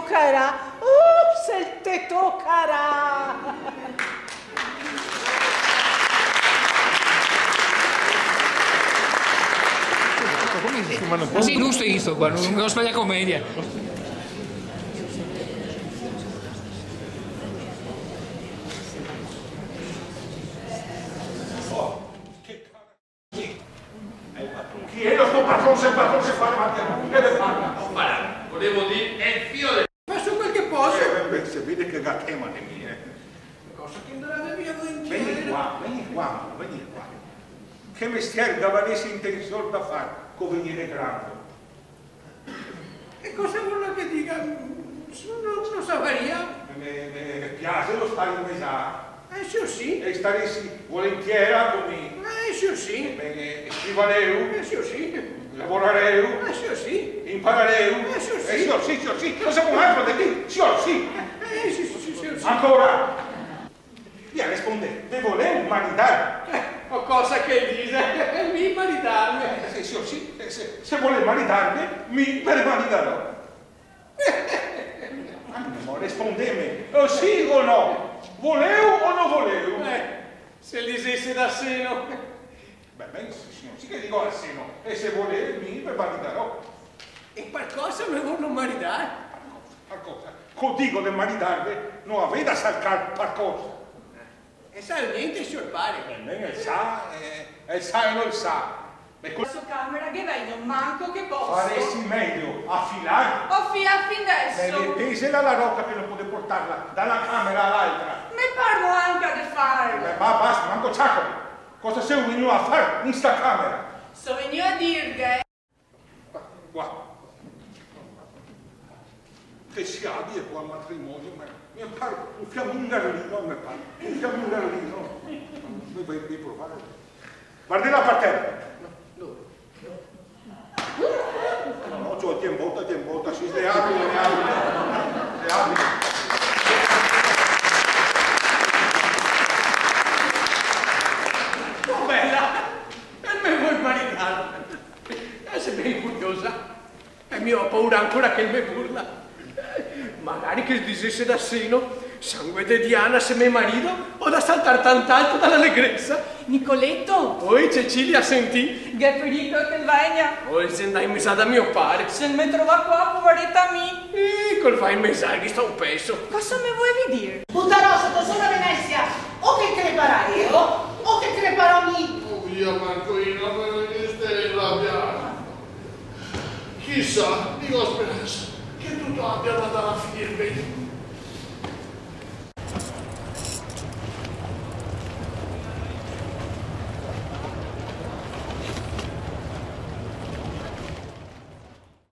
tocará, se te tocará. Sì, giusto hizo, guarda, non sbaglia commedia. Chi è lo sto patrone se fa le macchine? Che le parla? Non parla, volevo dire, è il figlio del... Faccio quel che posso. Se vede che gattema le mie. Cosa che andrebbe via volentieri? Vieni qua. Che mestiere gavanesi intenzione da fare con venire grande? E cosa vuole che dica? Non saperia. Mi piace lo stare in mesa. Sì. E stare volentieri con me. Sì. Scrivareu. Sì. Lavorareu. Sì. Imparareu. Sì. Cosa vuoi altro di te? Sì. Sì. Ancora. Via, risponde. Te volevo maritare. O cosa che dice? Mi maritarmi. Sì. Se vuole maritarmi, mi per maritarò. Rispondemi. Sì o no? Volevo o non volevo? Se li dicesse da seno. Beh, signor, sì che dico al seno. E se vuole, mi per maritarò. E qualcosa mi vogliono maritare? Qualcosa. Codico del maritarvi non avete da salcare qualcosa. E sa niente, signor pare. Il sa e non sa. La sua camera che vedo manco che posso. Faresti meglio affilare. Fin adesso. Pesela la rocca che non potete portarla dalla camera all'altra. Me parlo anche di farlo. Ma basta, manco ciacco. Cosa sei venuto a fare in sta camera? So venuto a dirghe. Guarda. Che si abbia qua al matrimonio, ma mi pare un fiammingarlino, mi pare. Un fiammingarlino. Noi vai a provare. Guardi la parterra. No, cioè ti imbota, si le apri. Oh, bella! E me vuoi maritare? Sei ben curiosa. E mi ho paura ancora che me burla. Magari che dicesse da seno, sangue di Diana se me marito, o da saltar tant'alto dall'allegrezza. Nicoletto? Poi Cecilia sentì. Che pericolo che vegna. Poi se andai in mesa da mio padre. Se mi trova qua, poveretta mi. Col vai in mesa che sta un peso. Cosa mi vuoi dire? Butterò sotto sola Venezia, o che creperà io, o che creperò mi. Oh via Marcoino, ma che stai arrabbiato? Chissà, dico speranza, che tutto abbia andata a finire bene.